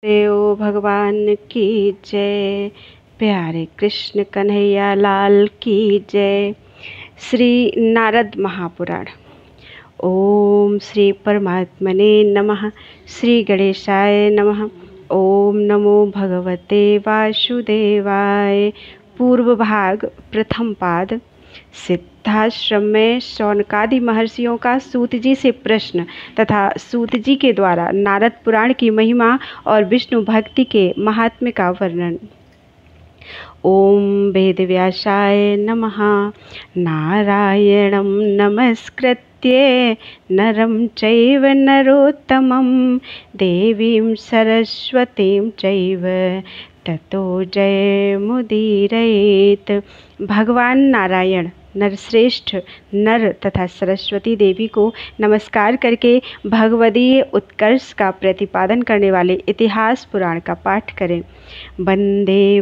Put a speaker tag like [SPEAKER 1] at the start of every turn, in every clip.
[SPEAKER 1] देव भगवान की जय। प्यारे कृष्ण कन्हैया लाल की जय। श्री नारद महापुराण। ओम श्री परमात्मने नमः। श्री गणेशाय नमः। ओम नमो भगवते वासुदेवाय। पूर्व भाग प्रथम पाद। सिद्धाश्रम में शौनकादि महर्षियों का सूत जी से प्रश्न तथा सूत जी के द्वारा नारद पुराण की महिमा और विष्णु भक्ति के महात्म्य का वर्णन। ओम वेदव्यासाय नमः। नारायणं नमस्कृत्य नरं चैव नरोत्तमं देवीं सरस्वतीं चैव ततो जयमुदीरयेत्। भगवान नारायण नरश्रेष्ठ नर तथा सरस्वती देवी को नमस्कार करके भगवदीय उत्कर्ष का प्रतिपादन करने वाले इतिहास पुराण का पाठ करें। वंदे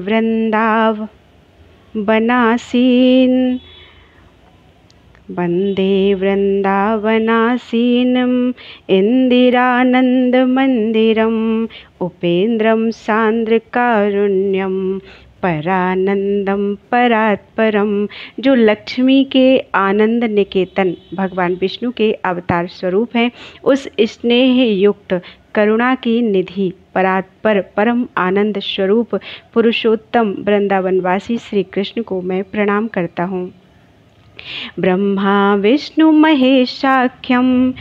[SPEAKER 1] वृंदावनासीनम् इंदिरानंदमंदिरम् उपेन्द्रं सांद्रकारुण्यं परानंदम परात्परम। जो लक्ष्मी के आनंद निकेतन भगवान विष्णु के अवतार स्वरूप हैं, उस स्नेह युक्त करुणा की निधि परात्पर परम आनंद स्वरूप पुरुषोत्तम वृंदावनवासी श्री कृष्ण को मैं प्रणाम करता हूँ। ब्रह्मा विष्णु महेशाख्यम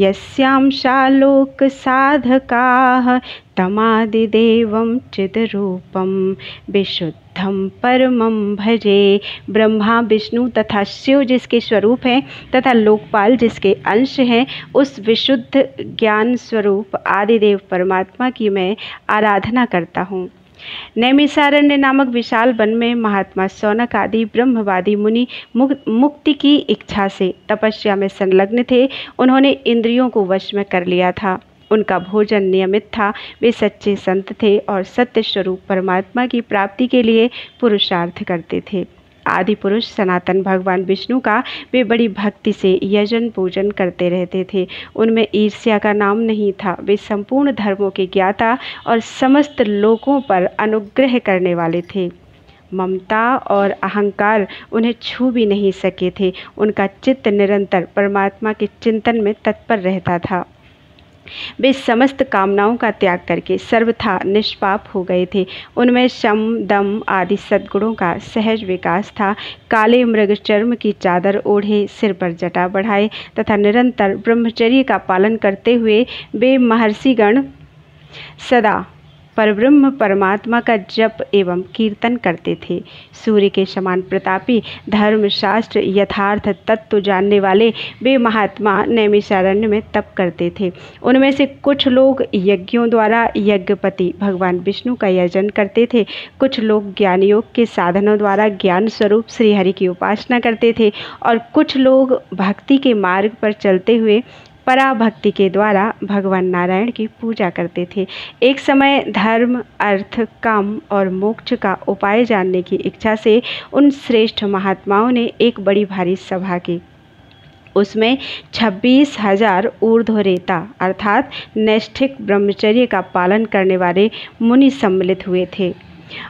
[SPEAKER 1] यस्यां लोक साधकाः तमादिदेवं चिद्रूपं विशुद्धं परमं भजे। ब्रह्मा विष्णु तथा शिव जिसके स्वरूप हैं तथा लोकपाल जिसके अंश हैं, उस विशुद्ध ज्ञान स्वरूप आदिदेव परमात्मा की मैं आराधना करता हूँ। नैमिषारण्य नामक विशाल वन में महात्मा शौनक आदि ब्रह्मवादी मुनि मुक्ति की इच्छा से तपस्या में संलग्न थे। उन्होंने इंद्रियों को वश में कर लिया था। उनका भोजन नियमित था। वे सच्चे संत थे और सत्य स्वरूप परमात्मा की प्राप्ति के लिए पुरुषार्थ करते थे। आदि पुरुष सनातन भगवान विष्णु का वे बड़ी भक्ति से यजन पूजन करते रहते थे। उनमें ईर्ष्या का नाम नहीं था। वे संपूर्ण धर्मों के ज्ञाता और समस्त लोकों पर अनुग्रह करने वाले थे। ममता और अहंकार उन्हें छू भी नहीं सके थे। उनका चित्त निरंतर परमात्मा के चिंतन में तत्पर रहता था। वे समस्त कामनाओं का त्याग करके सर्वथा निष्पाप हो गए थे। उनमें शम दम आदि सद्गुणों का सहज विकास था। काले मृग चर्म की चादर ओढ़े, सिर पर जटा बढ़ाए तथा निरंतर ब्रह्मचर्य का पालन करते हुए वे महर्षिगण सदा परब्रह्म परमात्मा का जप एवं कीर्तन करते थे। सूर्य के समान प्रतापी, धर्मशास्त्र यथार्थ तत्व जानने वाले वे महात्मा नैमिषारण्य में तप करते थे। उनमें से कुछ लोग यज्ञों द्वारा यज्ञपति भगवान विष्णु का यजन करते थे। कुछ लोग ज्ञान योग के साधनों द्वारा ज्ञान स्वरूप श्रीहरि की उपासना करते थे और कुछ लोग भक्ति के मार्ग पर चलते हुए पराभक्ति के द्वारा भगवान नारायण की पूजा करते थे। एक समय धर्म, अर्थ, काम और मोक्ष का उपाय जानने की इच्छा से उन श्रेष्ठ महात्माओं ने एक बड़ी भारी सभा की। उसमें 26,000 ऊर्ध्वरेता अर्थात नैष्ठिक ब्रह्मचर्य का पालन करने वाले मुनि सम्मिलित हुए थे।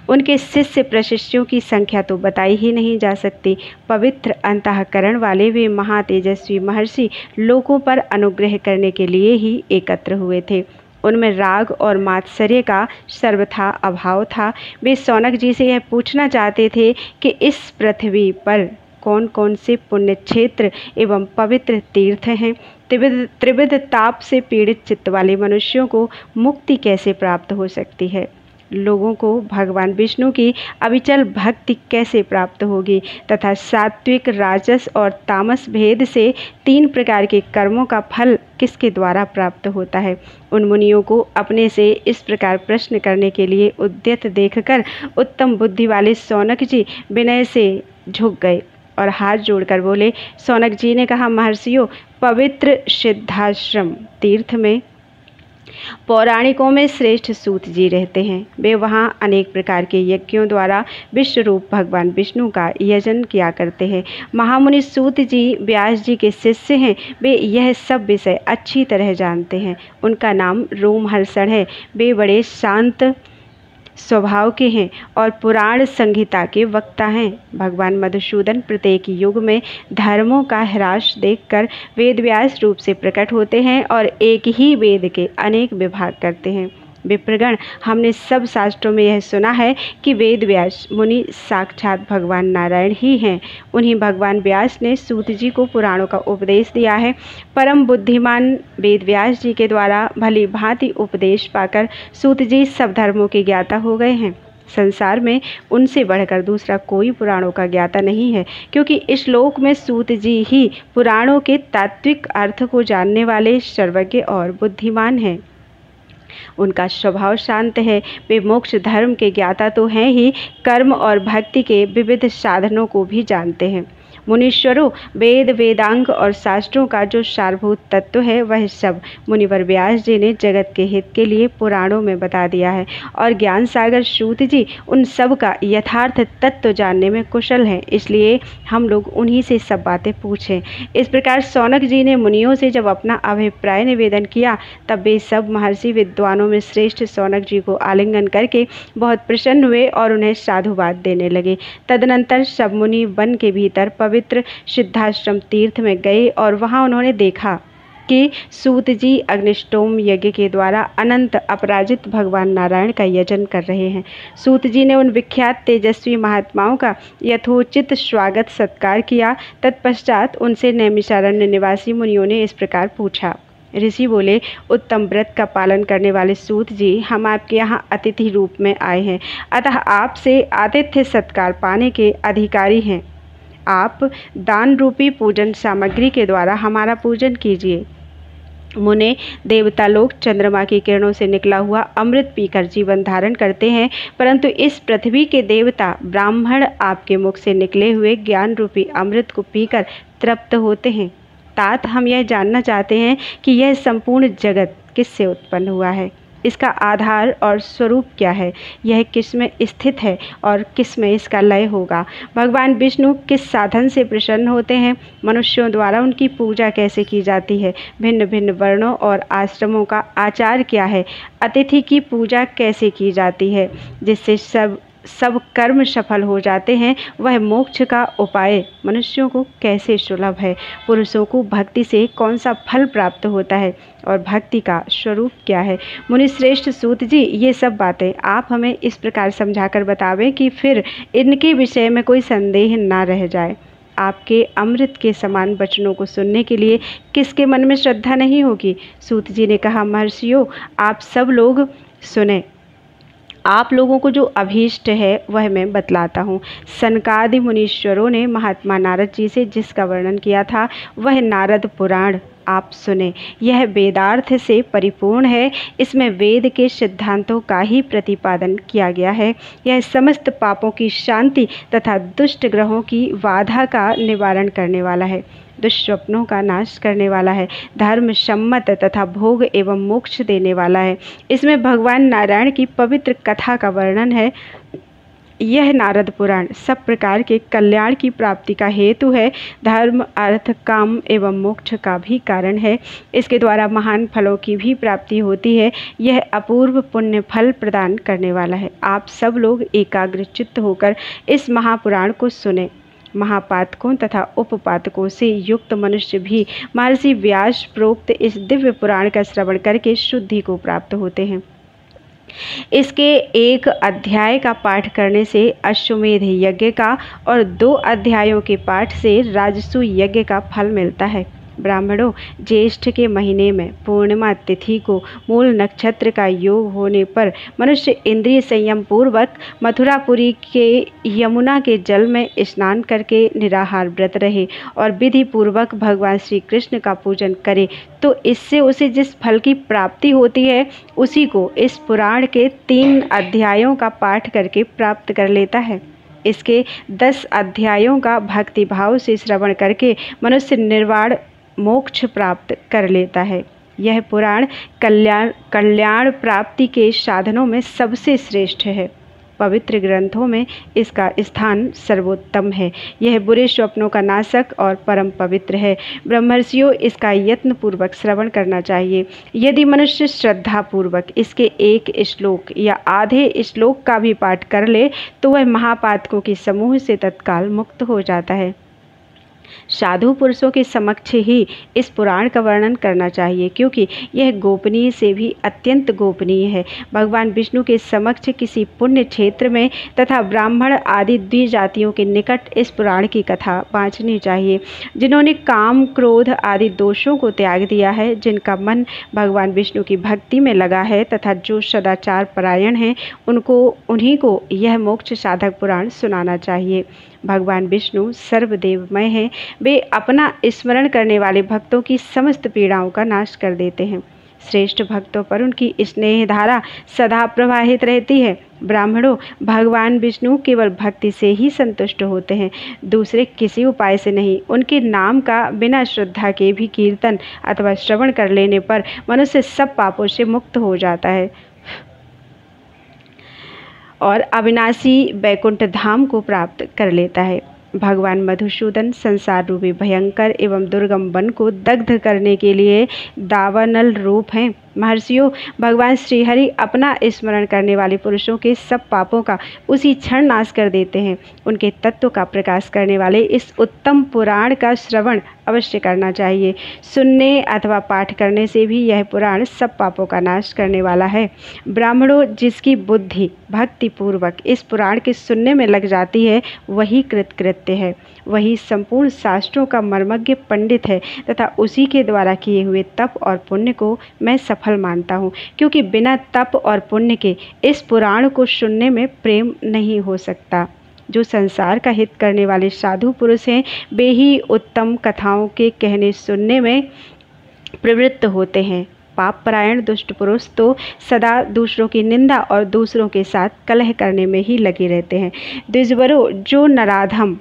[SPEAKER 1] उनके शिष्य प्रशिष्यों की संख्या तो बताई ही नहीं जा सकती। पवित्र अंतःकरण वाले वे महातेजस्वी महर्षि लोगों पर अनुग्रह करने के लिए ही एकत्र हुए थे। उनमें राग और मात्सर्य का सर्वथा अभाव था। वे शौनक जी से यह पूछना चाहते थे कि इस पृथ्वी पर कौन कौन से पुण्य क्षेत्र एवं पवित्र तीर्थ हैं। त्रिविध ताप से पीड़ित चित्त वाले मनुष्यों को मुक्ति कैसे प्राप्त हो सकती है। लोगों को भगवान विष्णु की अविचल भक्ति कैसे प्राप्त होगी तथा सात्विक, राजस और तामस भेद से 3 प्रकार के कर्मों का फल किसके द्वारा प्राप्त होता है। उन मुनियों को अपने से इस प्रकार प्रश्न करने के लिए उद्यत देखकर उत्तम बुद्धि वाले शौनक जी विनय से झुक गए और हाथ जोड़कर बोले। शौनक जी ने कहा, महर्षियों, पवित्र सिद्धाश्रम तीर्थ में पौराणिकों में श्रेष्ठ सूत जी रहते हैं। वे वहाँ अनेक प्रकार के यज्ञों द्वारा विश्व रूप भगवान विष्णु का यजन किया करते हैं। महामुनि सूत जी व्यास जी के शिष्य हैं। वे यह सब विषय अच्छी तरह जानते हैं। उनका नाम रोमहर्षण है। वे बड़े शांत स्वभाव के हैं और पुराण संहिता के वक्ता हैं। भगवान मधुसूदन प्रत्येक युग में धर्मों का ह्रास देखकर वेदव्यास रूप से प्रकट होते हैं और एक ही वेद के अनेक विभाग करते हैं। विप्रगण, हमने सब शास्त्रों में यह सुना है कि वेदव्यास मुनि साक्षात भगवान नारायण ही हैं। उन्हीं भगवान व्यास ने सूत जी को पुराणों का उपदेश दिया है। परम बुद्धिमान वेदव्यास जी के द्वारा भली भांति उपदेश पाकर सूत जी सब धर्मों के ज्ञाता हो गए हैं। संसार में उनसे बढ़कर दूसरा कोई पुराणों का ज्ञाता नहीं है, क्योंकि इस लोक में सूत जी ही पुराणों के तात्विक अर्थ को जानने वाले सर्वज्ञ और बुद्धिमान हैं। उनका स्वभाव शांत है। वे मोक्ष धर्म के ज्ञाता तो हैं ही, कर्म और भक्ति के विविध साधनों को भी जानते हैं। मुनीश्वरों, वेद वेदांग और शास्त्रों का जो सारभूत तत्व है वह सब मुनिवर व्यास जी ने जगत के हित के लिए पुराणों में बता दिया है और ज्ञान सागर सूत जी उन सब का यथार्थ तत्व जानने में कुशल हैं। इसलिए हम लोग उन्हीं से सब बातें पूछें। इस प्रकार शौनक जी ने मुनियों से जब अपना अभिप्राय निवेदन किया तब वे सब महर्षि विद्वानों में श्रेष्ठ शौनक जी को आलिंगन करके बहुत प्रसन्न हुए और उन्हें साधुवाद देने लगे। तदनंतर सब मुनि वन के भीतर पवित्र सिद्धाश्रम तीर्थ में गए और वहां उन्होंने देखा कि सूत जी अग्निष्टोम यज्ञ के द्वारा अनंत अपराजित भगवान नारायण का यजन कर रहे हैं। सूत जी ने उन विख्यात तेजस्वी महात्माओं का यथोचित स्वागत सत्कार किया। तत्पश्चात उनसे नैमिषारण्य निवासी मुनियों ने इस प्रकार पूछा। ऋषि बोले, उत्तम व्रत का पालन करने वाले सूत जी, हम आपके यहाँ अतिथि रूप में आए हैं, अतः आपसे आतिथ्य सत्कार पाने के अधिकारी हैं। आप दान रूपी पूजन सामग्री के द्वारा हमारा पूजन कीजिए। मुने देवता लोग चंद्रमा की किरणों से निकला हुआ अमृत पीकर जीवन धारण करते हैं, परंतु इस पृथ्वी के देवता ब्राह्मण आपके मुख से निकले हुए ज्ञान रूपी अमृत को पीकर तृप्त होते हैं। तात, हम यह जानना चाहते हैं कि यह संपूर्ण जगत किससे उत्पन्न हुआ है, इसका आधार और स्वरूप क्या है, यह किस में स्थित है और किस में इसका लय होगा। भगवान विष्णु किस साधन से प्रसन्न होते हैं, मनुष्यों द्वारा उनकी पूजा कैसे की जाती है, भिन्न भिन्न वर्णों और आश्रमों का आचार क्या है, अतिथि की पूजा कैसे की जाती है जिससे सब कर्म सफल हो जाते हैं, वह मोक्ष का उपाय मनुष्यों को कैसे सुलभ है, पुरुषों को भक्ति से कौन सा फल प्राप्त होता है और भक्ति का स्वरूप क्या है। मुनि श्रेष्ठ सूत जी, ये सब बातें आप हमें इस प्रकार समझाकर बतावें कि फिर इनके विषय में कोई संदेह ना रह जाए। आपके अमृत के समान वचनों को सुनने के लिए किसके मन में श्रद्धा नहीं होगी। सूत जी ने कहा, महर्षियों, आप सब लोग सुने। आप लोगों को जो अभीष्ट है वह मैं बतलाता हूँ। सनकादि मुनीश्वरों ने महात्मा नारद जी से जिसका वर्णन किया था वह नारद पुराण आप सुने। यह वेदार्थ से परिपूर्ण है। इसमें वेद के सिद्धांतों का ही प्रतिपादन किया गया है। यह समस्त पापों की शांति तथा दुष्ट ग्रहों की बाधा का निवारण करने वाला है, दुष्स्वप्नों का नाश करने वाला है, धर्म सम्मत तथा भोग एवं मोक्ष देने वाला है। इसमें भगवान नारायण की पवित्र कथा का वर्णन है। यह नारद पुराण सब प्रकार के कल्याण की प्राप्ति का हेतु है, धर्म अर्थ काम एवं मोक्ष का भी कारण है। इसके द्वारा महान फलों की भी प्राप्ति होती है। यह अपूर्व पुण्य फल प्रदान करने वाला है। आप सब लोग एकाग्रचित्त होकर इस महापुराण को सुने। महापातकों तथा उपपातकों से युक्त मनुष्य भी महर्षि व्यास प्रोक्त इस दिव्य पुराण का श्रवण करके शुद्धि को प्राप्त होते हैं। इसके एक अध्याय का पाठ करने से अश्वमेध यज्ञ का और 2 अध्यायों के पाठ से राजसु यज्ञ का फल मिलता है। ब्राह्मणों, ज्येष्ठ के महीने में पूर्णिमा तिथि को मूल नक्षत्र का योग होने पर मनुष्य इंद्रिय संयम पूर्वक मथुरापुरी के यमुना के जल में स्नान करके निराहार व्रत रहे और विधि पूर्वक भगवान श्री कृष्ण का पूजन करे तो इससे उसे जिस फल की प्राप्ति होती है उसी को इस पुराण के 3 अध्यायों का पाठ करके प्राप्त कर लेता है। इसके 10 अध्यायों का भक्ति भाव से श्रवण करके मनुष्य निर्वाण मोक्ष प्राप्त कर लेता है। यह पुराण कल्याण प्राप्ति के साधनों में सबसे श्रेष्ठ है। पवित्र ग्रंथों में इसका स्थान सर्वोत्तम है। यह बुरे स्वप्नों का नाशक और परम पवित्र है। ब्रह्मर्षियों, इसका यत्न पूर्वक श्रवण करना चाहिए। यदि मनुष्य श्रद्धा पूर्वक इसके एक श्लोक या आधे श्लोक का भी पाठ कर ले तो वह महापातकों के समूह से तत्काल मुक्त हो जाता है। साधु पुरुषों के समक्ष ही इस पुराण का वर्णन करना चाहिए, क्योंकि यह गोपनीय से भी अत्यंत गोपनीय है। भगवान विष्णु के समक्ष किसी पुण्य क्षेत्र में तथा ब्राह्मण आदि द्विजातियों के निकट इस पुराण की कथा बाँचनी चाहिए। जिन्होंने काम, क्रोध आदि दोषों को त्याग दिया है, जिनका मन भगवान विष्णु की भक्ति में लगा है तथा जो सदाचार परायण हैं, उन्हीं को यह मोक्ष साधक पुराण सुनाना चाहिए। भगवान विष्णु सर्वदेवमय हैं। वे अपना स्मरण करने वाले भक्तों की समस्त पीड़ाओं का नाश कर देते हैं। श्रेष्ठ भक्तों पर उनकी स्नेह धारा सदा प्रवाहित रहती है। ब्राह्मणों, भगवान विष्णु केवल भक्ति से ही संतुष्ट होते हैं, दूसरे किसी उपाय से नहीं। उनके नाम का बिना श्रद्धा के भी कीर्तन अथवा श्रवण कर लेने पर मनुष्य सब पापों से मुक्त हो जाता है और अविनाशी वैकुंठ धाम को प्राप्त कर लेता है। भगवान मधुसूदन संसार रूपी भयंकर एवं दुर्गम वन को दग्ध करने के लिए दावानल रूप हैं। महर्षियों, भगवान श्रीहरि अपना स्मरण करने वाले पुरुषों के सब पापों का उसी क्षण नाश कर देते हैं। उनके तत्व का प्रकाश करने वाले इस उत्तम पुराण का श्रवण अवश्य करना चाहिए। सुनने अथवा पाठ करने से भी यह पुराण सब पापों का नाश करने वाला है। ब्राह्मणों, जिसकी बुद्धि भक्ति पूर्वक इस पुराण के सुनने में लग जाती है, वही कृतकृत्य है, वही संपूर्ण शास्त्रों का मर्मज्ञ पंडित है तथा उसी के द्वारा किए हुए तप और पुण्य को मैं सफल मानता हूँ, क्योंकि बिना तप और पुण्य के इस पुराण को सुनने में प्रेम नहीं हो सकता। जो संसार का हित करने वाले साधु पुरुष हैं, वे ही उत्तम कथाओं के कहने सुनने में प्रवृत्त होते हैं। पाप परायण दुष्ट पुरुष तो सदा दूसरों की निंदा और दूसरों के साथ कलह करने में ही लगे रहते हैं। द्विजवरों, जो नराधम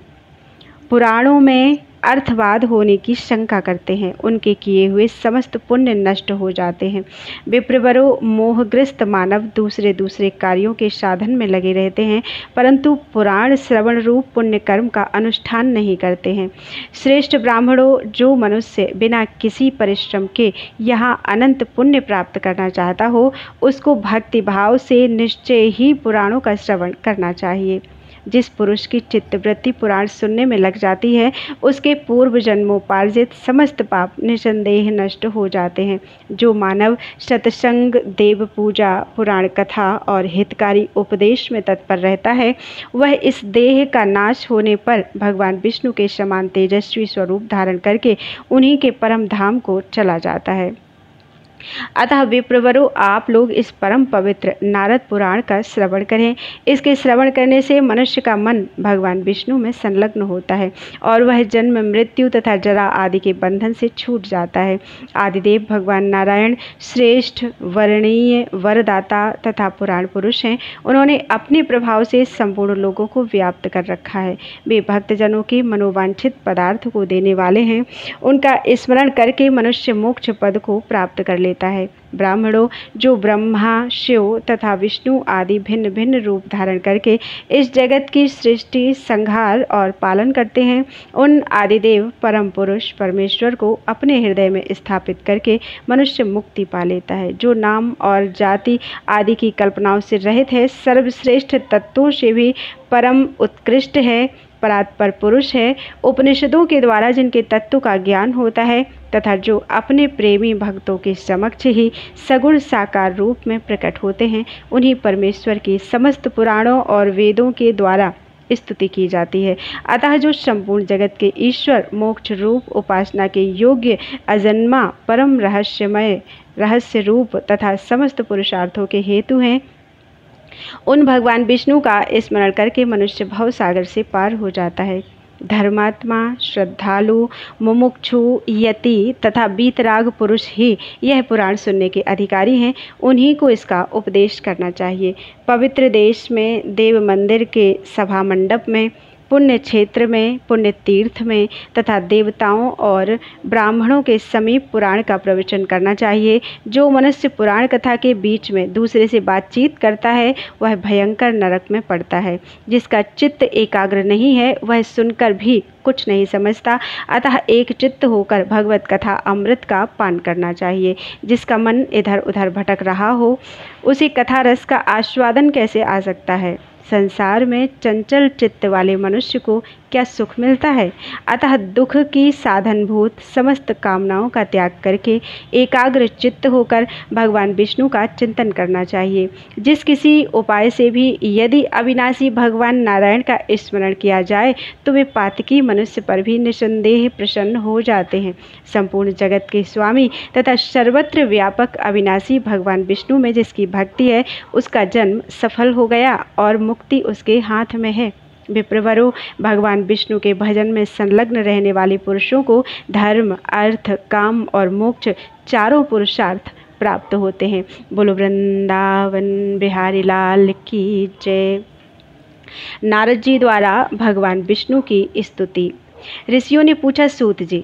[SPEAKER 1] पुराणों में अर्थवाद होने की शंका करते हैं, उनके किए हुए समस्त पुण्य नष्ट हो जाते हैं। विप्रवरों, मोहग्रस्त मानव दूसरे कार्यों के साधन में लगे रहते हैं, परंतु पुराण श्रवण रूप पुण्य कर्म का अनुष्ठान नहीं करते हैं। श्रेष्ठ ब्राह्मणों, जो मनुष्य बिना किसी परिश्रम के यहाँ अनंत पुण्य प्राप्त करना चाहता हो, उसको भक्ति भाव से निश्चय ही पुराणों का श्रवण करना चाहिए। जिस पुरुष की चित्तवृत्ति पुराण सुनने में लग जाती है, उसके पूर्व जन्मोपार्जित समस्त पाप निसंदेह नष्ट हो जाते हैं। जो मानव सत्संग, देव पूजा, पुराण कथा और हितकारी उपदेश में तत्पर रहता है, वह इस देह का नाश होने पर भगवान विष्णु के समान तेजस्वी स्वरूप धारण करके उन्हीं के परम धाम को चला जाता है। अतः विप्रवरों, आप लोग इस परम पवित्र नारद पुराण का श्रवण करें। इसके श्रवण करने से मनुष्य का मन भगवान विष्णु में संलग्न होता है और वह जन्म, मृत्यु तथा जरा आदि के बंधन से छूट जाता है। आदिदेव भगवान नारायण श्रेष्ठ, वर्णीय, वरदाता तथा पुराण पुरुष हैं। उन्होंने अपने प्रभाव से संपूर्ण लोगों को व्याप्त कर रखा है। वे भक्तजनों के मनोवांछित पदार्थ को देने वाले हैं। उनका स्मरण करके मनुष्य मोक्ष पद को प्राप्त कर लेता है। ब्राह्मणों, जो ब्रह्मा, शिव तथा विष्णु आदि भिन्न भिन्न रूप धारण करके इस जगत की सृष्टि, संहार और पालन करते हैं, उन आदिदेव परम पुरुष परमेश्वर को अपने हृदय में स्थापित करके मनुष्य मुक्ति पा लेता है। जो नाम और जाति आदि की कल्पनाओं से रहित है, सर्वश्रेष्ठ तत्वों से भी परम उत्कृष्ट है, परात्पर पुरुष है, उपनिषदों के द्वारा जिनके तत्व का ज्ञान होता है तथा जो अपने प्रेमी भक्तों के समक्ष ही सगुण साकार रूप में प्रकट होते हैं, उन्हीं परमेश्वर की समस्त पुराणों और वेदों के द्वारा स्तुति की जाती है। अतः जो संपूर्ण जगत के ईश्वर, मोक्ष रूप, उपासना के योग्य, अजन्मा, परम रहस्यमय, रहस्य रूप तथा समस्त पुरुषार्थों के हेतु हैं, उन भगवान विष्णु का स्मरण करके मनुष्य भव सागर से पार हो जाता है। धर्मात्मा, श्रद्धालु, मुमुक्षु, यति तथा बीतराग पुरुष ही यह पुराण सुनने के अधिकारी हैं। उन्हीं को इसका उपदेश करना चाहिए। पवित्र देश में देव मंदिर के सभा मंडप में पुण्य क्षेत्र में, पुण्य तीर्थ में तथा देवताओं और ब्राह्मणों के समीप पुराण का प्रवचन करना चाहिए। जो मनुष्य पुराण कथा के बीच में दूसरे से बातचीत करता है वह भयंकर नरक में पड़ता है। जिसका चित्त एकाग्र नहीं है वह सुनकर भी कुछ नहीं समझता, अतः एक चित्त होकर भगवत कथा अमृत का पान करना चाहिए। जिसका मन इधर उधर भटक रहा हो उसे कथा रस का आस्वादन कैसे आ सकता है। संसार में चंचल चित्त वाले मनुष्य को क्या सुख मिलता है। अतः दुख की साधनभूत समस्त कामनाओं का त्याग करके एकाग्र चित्त होकर भगवान विष्णु का चिंतन करना चाहिए। जिस किसी उपाय से भी यदि अविनाशी भगवान नारायण का स्मरण किया जाए तो वे पातकी मनुष्य पर भी निसंदेह प्रसन्न हो जाते हैं। संपूर्ण जगत के स्वामी तथा सर्वत्र व्यापक अविनाशी भगवान विष्णु में जिसकी भक्ति है उसका जन्म सफल हो गया और मुक्ति उसके हाथ में है। विप्रवरों, भगवान विष्णु के भजन में संलग्न रहने वाले पुरुषों को धर्म, अर्थ, काम और मोक्ष चारों पुरुषार्थ प्राप्त होते हैं। बोलो वृंदावन बिहारी लाल की जय। नारद जी द्वारा भगवान विष्णु की स्तुति। ऋषियों ने पूछा, सूत जी,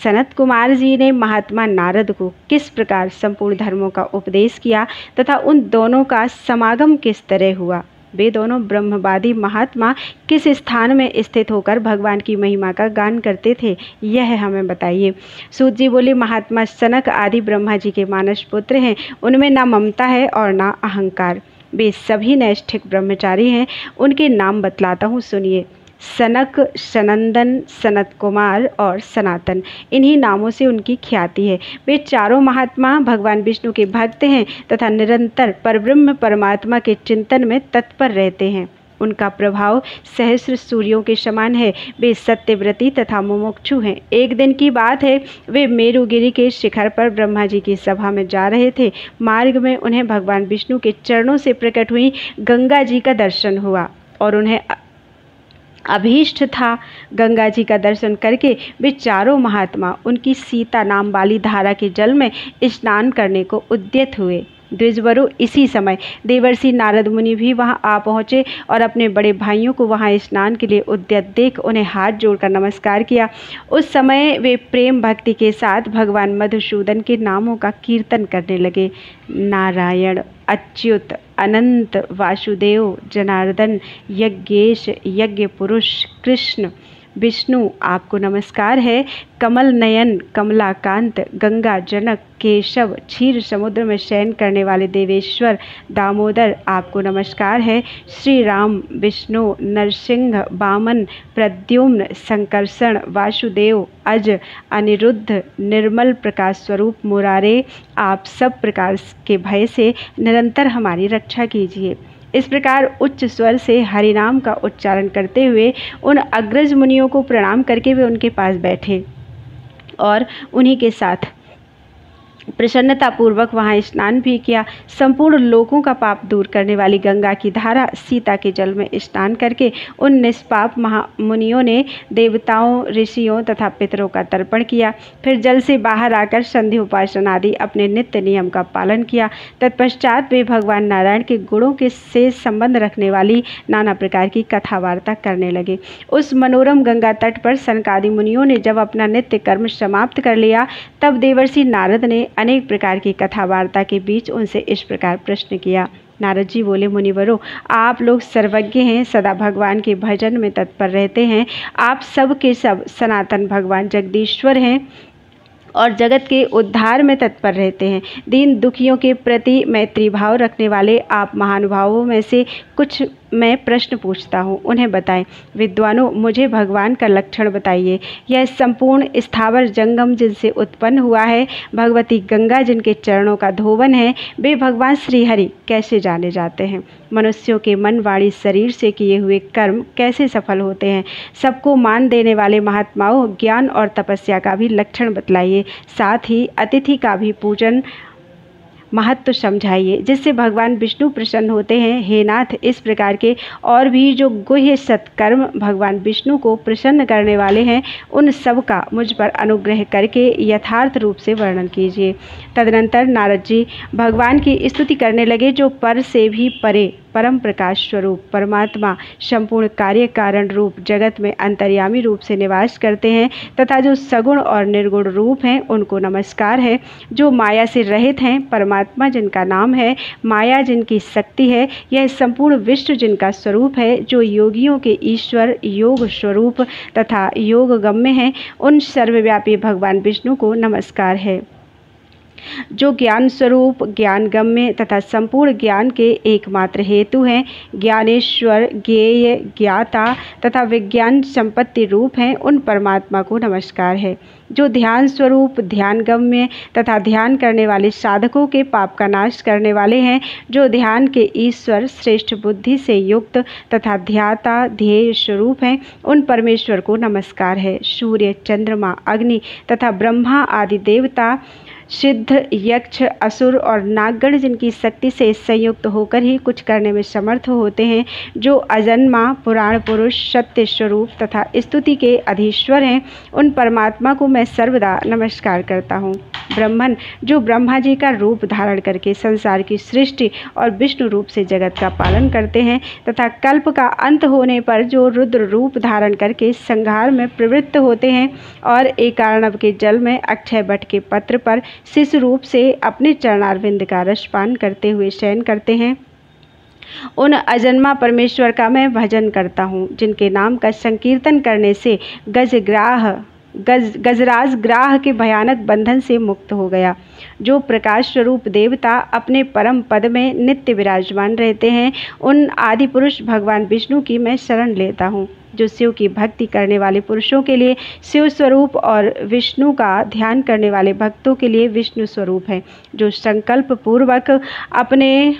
[SPEAKER 1] सनत कुमार जी ने महात्मा नारद को किस प्रकार संपूर्ण धर्मों का उपदेश किया तथा उन दोनों का समागम किस तरह हुआ। वे दोनों ब्रह्मवादी महात्मा किस स्थान में स्थित होकर भगवान की महिमा का गान करते थे, यह हमें बताइए। सूत जी बोले, महात्मा सनक आदि ब्रह्मा जी के मानस पुत्र हैं। उनमें ना ममता है और ना अहंकार। वे सभी नैष्ठिक ब्रह्मचारी हैं। उनके नाम बतलाता हूँ, सुनिए। सनक, सनंदन, सनत कुमार और सनातन, इन्हीं नामों से उनकी ख्याति है। वे चारों महात्मा भगवान विष्णु के भक्त हैं तथा निरंतर परब्रह्म परमात्मा के चिंतन में तत्पर रहते हैं। उनका प्रभाव सहस्र सूर्यों के समान है। वे सत्यव्रती तथा मुमुक्षु हैं। एक दिन की बात है, वे मेरुगिरी के शिखर पर ब्रह्मा जी की सभा में जा रहे थे। मार्ग में उन्हें भगवान विष्णु के चरणों से प्रकट हुई गंगा जी का दर्शन हुआ और उन्हें अभीष्ट था। गंगा जी का दर्शन करके वे चारों महात्मा उनकी सीता नाम वाली धारा के जल में स्नान करने को उद्यत हुए। द्विजवरों, इसी समय देवर्षि नारद मुनि भी वहां आ पहुँचे और अपने बड़े भाइयों को वहां स्नान के लिए उद्यत देख उन्हें हाथ जोड़कर नमस्कार किया। उस समय वे प्रेम भक्ति के साथ भगवान मधुसूदन के नामों का कीर्तन करने लगे। नारायण, अच्युत, अनंत, वासुदेव, जनार्दन, यज्ञेश, यज्ञ पुरुष, कृष्ण, विष्णु, आपको नमस्कार है। कमल नयन, कमलाकांत, गंगा जनक, केशव, क्षीर समुद्र में शयन करने वाले देवेश्वर, दामोदर, आपको नमस्कार है। श्री राम, विष्णु, नरसिंह, वामन, प्रद्युम्न, संकर्षण, वासुदेव, अज, अनिरुद्ध, निर्मल प्रकाश स्वरूप मुरारे, आप सब प्रकार के भय से निरंतर हमारी रक्षा कीजिए। इस प्रकार उच्च स्वर से हरिनाम का उच्चारण करते हुए उन अग्रज मुनियों को प्रणाम करके वे उनके पास बैठे और उन्हीं के साथ प्रसन्नतापूर्वक वहाँ स्नान भी किया। संपूर्ण लोकों का पाप दूर करने वाली गंगा की धारा सीता के जल में स्नान करके उन निष्पाप महामुनियों ने देवताओं, ऋषियों तथा पितरों का तर्पण किया। फिर जल से बाहर आकर संध्या उपासना आदि अपने नित्य नियम का पालन किया। तत्पश्चात वे भगवान नारायण के गुणों के से संबंध रखने वाली नाना प्रकार की कथा वार्ता करने लगे। उस मनोरम गंगा तट पर सनकादि मुनियों ने जब अपना नित्य कर्म समाप्त कर लिया तब देवर्षि नारद ने अनेक प्रकार की कथा वार्ता के बीच उनसे इस प्रकार प्रश्न किया। नारद जी बोले, मुनिवरों, आप लोग सर्वज्ञ हैं, सदा भगवान के भजन में तत्पर रहते हैं। आप सब के सब सनातन भगवान जगदीश्वर हैं और जगत के उद्धार में तत्पर रहते हैं। दीन दुखियों के प्रति मैत्री भाव रखने वाले आप महानुभावों में से कुछ मैं प्रश्न पूछता हूँ, उन्हें बताएं। विद्वानों, मुझे भगवान का लक्षण बताइए। यह संपूर्ण स्थावर जंगम जिनसे उत्पन्न हुआ है, भगवती गंगा जिनके चरणों का धोवन है, वे भगवान श्रीहरि कैसे जाने जाते हैं। मनुष्यों के मन, वाणी, शरीर से किए हुए कर्म कैसे सफल होते हैं। सबको मान देने वाले महात्माओं, ज्ञान और तपस्या का भी लक्षण बतलाइए। साथ ही अतिथि का भी पूजन महत्व समझाइए जिससे भगवान विष्णु प्रसन्न होते हैं। हे नाथ, इस प्रकार के और भी जो गुह्य सत्कर्म भगवान विष्णु को प्रसन्न करने वाले हैं, उन सब का मुझ पर अनुग्रह करके यथार्थ रूप से वर्णन कीजिए। तदनंतर नारद जी भगवान की स्तुति करने लगे, जो पर से भी परे परम प्रकाश स्वरूप परमात्मा संपूर्ण कार्य कारण रूप जगत में अंतर्यामी रूप से निवास करते हैं तथा जो सगुण और निर्गुण रूप हैं उनको नमस्कार है। जो माया से रहित हैं, परमात्मा जिनका नाम है, माया जिनकी शक्ति है, यह संपूर्ण विश्व जिनका स्वरूप है, जो योगियों के ईश्वर योग स्वरूप तथा योग गम्य हैं, उन सर्वव्यापी भगवान विष्णु को नमस्कार है। जो ज्ञान स्वरूप ज्ञान गम्य तथा संपूर्ण ज्ञान के एकमात्र हेतु हैं, ज्ञानेश्वर ज्ञेय ज्ञाता तथा विज्ञान संपत्ति रूप हैं, उन परमात्मा को नमस्कार है। जो ध्यान स्वरूप ध्यान गम्य तथा ध्यान करने वाले साधकों के पाप का नाश करने वाले हैं, जो ध्यान के ईश्वर श्रेष्ठ बुद्धि से युक्त तथा ध्याता ध्येय स्वरूप हैं, उन परमेश्वर को नमस्कार है। सूर्य चंद्रमा अग्नि तथा ब्रह्मा आदि देवता सिद्ध यक्ष असुर और नागगण जिनकी शक्ति से संयुक्त होकर ही कुछ करने में समर्थ होते हैं, जो अजन्मा पुराण पुरुष सत्य स्वरूप तथा स्तुति के अधीश्वर हैं, उन परमात्मा को मैं सर्वदा नमस्कार करता हूँ। ब्रह्मन जो ब्रह्मा जी का रूप धारण करके संसार की सृष्टि और विष्णु रूप से जगत का पालन करते हैं तथा कल्प का अंत होने पर जो रुद्र रूप धारण करके संहार में प्रवृत्त होते हैं और एकार्णव के जल में अक्षय वट के पत्र पर शिशु रूप से अपने चरणारविंद का रसपान करते हुए शयन करते हैं, उन अजन्मा परमेश्वर का मैं भजन करता हूँ, जिनके नाम का संकीर्तन करने से गजराज ग्राह के भयानक बंधन से मुक्त हो गया। जो प्रकाश स्वरूप देवता अपने परम पद में नित्य विराजमान रहते हैं, उन आदि पुरुष भगवान विष्णु की मैं शरण लेता हूँ। जो शिव की भक्ति करने वाले पुरुषों के लिए शिव स्वरूप और विष्णु का ध्यान करने वाले भक्तों के लिए विष्णु स्वरूप है। जो संकल्प पूर्वक अपने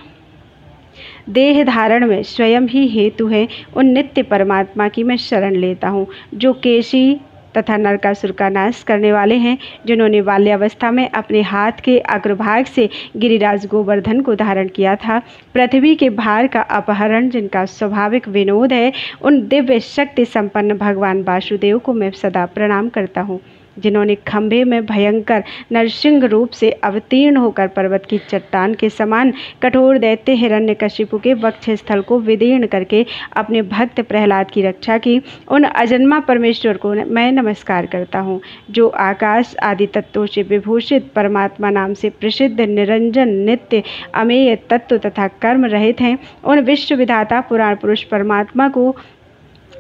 [SPEAKER 1] देह धारण में स्वयं ही हेतु है, उन नित्य परमात्मा की मैं शरण लेता हूँ। जो केशी तथा नरकासुर का नाश करने वाले हैं, जिन्होंने बाल्यावस्था में अपने हाथ के अग्रभाग से गिरिराज गोवर्धन को धारण किया था, पृथ्वी के भार का अपहरण जिनका स्वाभाविक विनोद है, उन दिव्य शक्ति संपन्न भगवान वासुदेव को मैं सदा प्रणाम करता हूँ। जिन्होंने खंभे में भयंकर नरसिंह रूप से अवतीर्ण होकर पर्वत की चट्टान के समान कठोर दैत्य हिरण्यकशिपु के वक्ष स्थल को विदीर्ण करके अपने भक्त प्रहलाद की रक्षा की, उन अजन्मा परमेश्वर को मैं नमस्कार करता हूँ। जो आकाश आदि तत्वों से विभूषित परमात्मा नाम से प्रसिद्ध निरंजन नित्य अमेय तत्व तथा कर्म रहित हैं, उन विश्व विधाता पुराण पुरुष परमात्मा को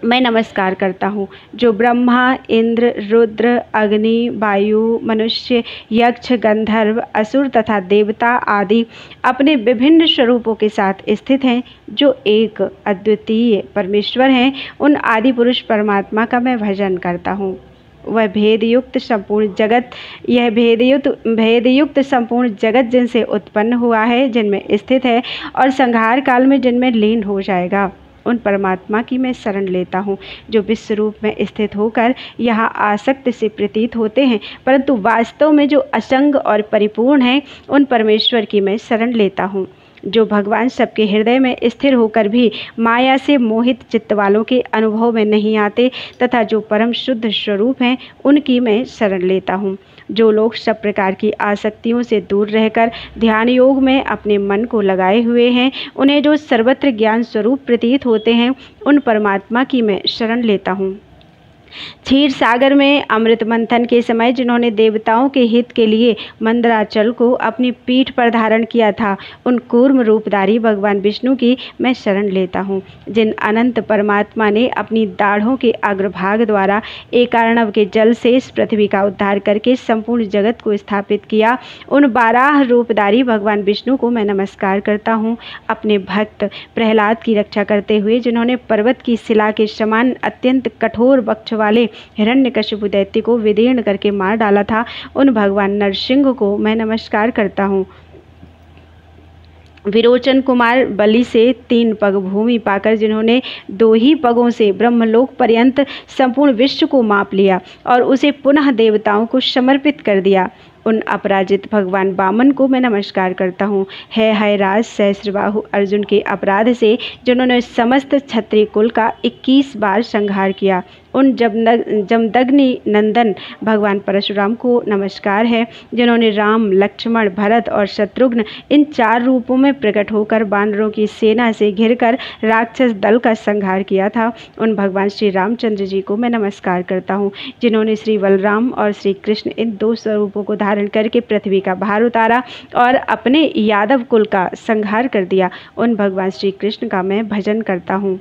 [SPEAKER 1] मैं नमस्कार करता हूँ। जो ब्रह्मा इंद्र रुद्र अग्नि वायु मनुष्य यक्ष गंधर्व असुर तथा देवता आदि अपने विभिन्न स्वरूपों के साथ स्थित हैं, जो एक अद्वितीय परमेश्वर हैं, उन आदि पुरुष परमात्मा का मैं भजन करता हूँ। वह भेदयुक्त संपूर्ण जगत यह भेदयुक्त संपूर्ण जगत जिनसे उत्पन्न हुआ है, जिनमें स्थित है और संहार काल में जिनमें लीन हो जाएगा, उन परमात्मा की मैं शरण लेता हूँ। जो विश्व रूप में स्थित होकर यहाँ आसक्त से प्रतीत होते हैं, परंतु वास्तव में जो असंग और परिपूर्ण हैं, उन परमेश्वर की मैं शरण लेता हूँ। जो भगवान सबके हृदय में स्थिर होकर भी माया से मोहित चित्त वालों के अनुभव में नहीं आते तथा जो परम शुद्ध स्वरूप हैं, उनकी मैं शरण लेता हूँ। जो लोग सब प्रकार की आसक्तियों से दूर रहकर ध्यान योग में अपने मन को लगाए हुए हैं, उन्हें जो सर्वत्र ज्ञान स्वरूप प्रतीत होते हैं, उन परमात्मा की मैं शरण लेता हूँ। क्षीर सागर में अमृत मंथन के समय जिन्होंने देवताओं के हित के लिए मंदराचल को अपनी पीठ पर धारण किया था, उन कूर्म रूपधारी भगवान विष्णु की मैं शरण लेता हूँ। जिन अनंत परमात्मा ने अपनी दाढ़ों के अग्रभाग द्वारा एकार्णव के जल से इस पृथ्वी का उद्धार करके संपूर्ण जगत को स्थापित किया, उन 12 रूपधारी भगवान विष्णु को मैं नमस्कार करता हूँ। अपने भक्त प्रहलाद की रक्षा करते हुए जिन्होंने पर्वत की शिला के समान अत्यंत कठोर वक्ष वाले हिरण्यकशिपु दैत्य को विदीर्ण करके मार डाला था, उन भगवान नरसिंह को मैं नमस्कार करता हूँ। विरोचन कुमार बलि से 3 पग भूमि पाकर जिन्होंने 2 ही पगों से ब्रह्मलोक पर्यंत संपूर्ण विश्व को माप लिया और उसे पुनः देवताओं को समर्पित कर दिया, उन अपराजित भगवान वामन को मैं नमस्कार करता हूँ। है राज सहस्रबाहु अर्जुन के अपराध से जिन्होंने समस्त क्षत्रिय कुल का 21 बार संहार किया, उन जमदग्नि नंदन भगवान परशुराम को नमस्कार है, जिन्होंने राम, लक्ष्मण, भरत और शत्रुघ्न इन 4 रूपों में प्रकट होकर वानरों की सेना से घिरकर राक्षस दल का संहार किया था। उन भगवान श्री रामचंद्र जी को मैं नमस्कार करता हूँ, जिन्होंने श्री बलराम और श्री कृष्ण इन 2 स्वरूपों को धारण करके पृथ्वी का भार उतारा और अपने यादव कुल का संहार कर दिया। उन भगवान श्री कृष्ण का मैं भजन करता हूँ।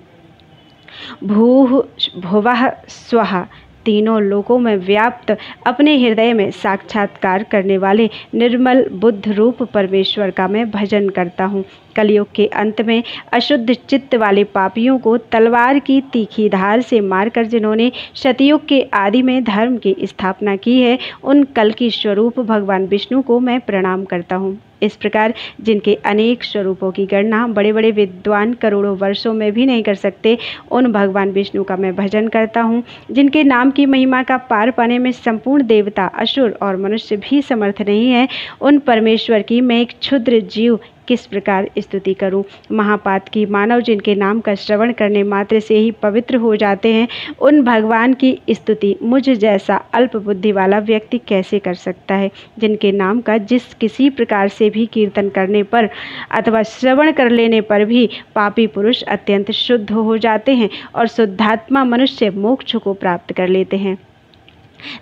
[SPEAKER 1] भूः भुवः स्वः तीनों लोकों में व्याप्त अपने हृदय में साक्षात्कार करने वाले निर्मल बुद्ध रूप परमेश्वर का मैं भजन करता हूँ। कलयुग के अंत में अशुद्ध चित्त वाले पापियों को तलवार की तीखी धार से मारकर जिन्होंने सतयुग के आदि में धर्म की स्थापना की है, उन कल की स्वरूप भगवान विष्णु को मैं प्रणाम करता हूँ। इस प्रकार जिनके अनेक स्वरूपों की गणना बड़े बड़े विद्वान करोड़ों वर्षों में भी नहीं कर सकते, उन भगवान विष्णु का मैं भजन करता हूँ। जिनके नाम की महिमा का पार पाने में संपूर्ण देवता, असुर और मनुष्य भी समर्थ नहीं है, उन परमेश्वर की मैं एक क्षुद्र जीव किस प्रकार स्तुति करूं। महापात की मानव जिनके नाम का श्रवण करने मात्र से ही पवित्र हो जाते हैं, उन भगवान की स्तुति मुझ जैसा अल्प बुद्धि वाला व्यक्ति कैसे कर सकता है। जिनके नाम का जिस किसी प्रकार से भी कीर्तन करने पर अथवा श्रवण कर लेने पर भी पापी पुरुष अत्यंत शुद्ध हो जाते हैं और शुद्धात्मा मनुष्य मोक्ष को प्राप्त कर लेते हैं।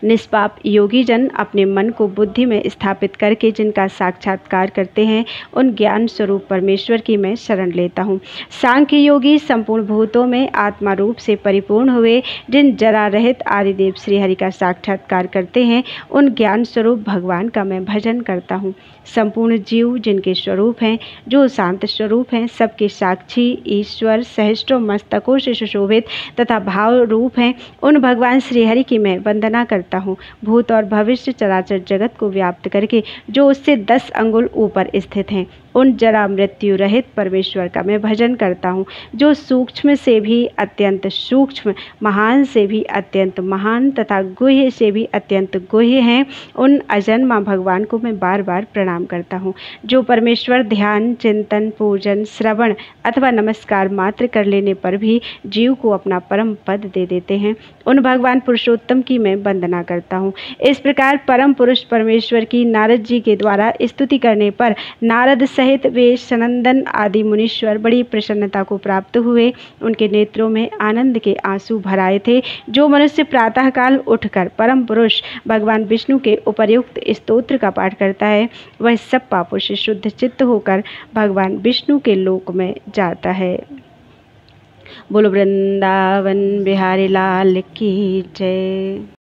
[SPEAKER 1] निष्पाप योगी जन अपने मन को बुद्धि में स्थापित करके जिनका साक्षात्कार करते हैं, उन ज्ञान स्वरूप परमेश्वर की मैं शरण लेता हूँ। सांख्य योगी संपूर्ण भूतों में आत्मा रूप से परिपूर्ण हुए जिन जरा रहित आदिदेव श्री हरि का साक्षात्कार करते हैं, उन ज्ञान स्वरूप भगवान का मैं भजन करता हूँ। संपूर्ण जीव जिनके स्वरूप हैं, जो शांत स्वरूप हैं, सबके साक्षी ईश्वर सहस्त्रों मस्तकों से सुशोभित तथा भाव रूप हैं, उन भगवान श्री हरि की मैं वंदना करता हूँ। भूत और भविष्य चराचर जगत को व्याप्त करके जो उससे 10 अंगुल ऊपर स्थित हैं, उन जरा मृत्यु रहित परमेश्वर का मैं भजन करता हूँ। जो सूक्ष्म से भी अत्यंत सूक्ष्म, महान से भी अत्यंत महान तथा गुह्य से भी अत्यंत गुह्य हैं, उन अजन्मा भगवान को मैं बार बार प्रणाम करता हूँ। जो परमेश्वर ध्यान, चिंतन, पूजन, श्रवण अथवा नमस्कार मात्र कर लेने पर भी जीव को अपना परम पद दे देते हैं, उन भगवान पुरुषोत्तम की मैं वंदना करता हूँ। इस प्रकार परम पुरुष परमेश्वर की नारद जी के द्वारा स्तुति करने पर नारद सहित वे सनंदन आदि मुनीश्वर बड़ी प्रसन्नता को प्राप्त हुए। उनके नेत्रों में आनंद के आंसू भर आए थे। जो मनुष्य प्रातःकाल उठकर परम पुरुष भगवान विष्णु के उपर्युक्त स्तोत्र का पाठ करता है, वह सब पापों से शुद्ध चित्त होकर भगवान विष्णु के लोक में जाता है। बोलो वृंदावन बिहारी लाल की जय।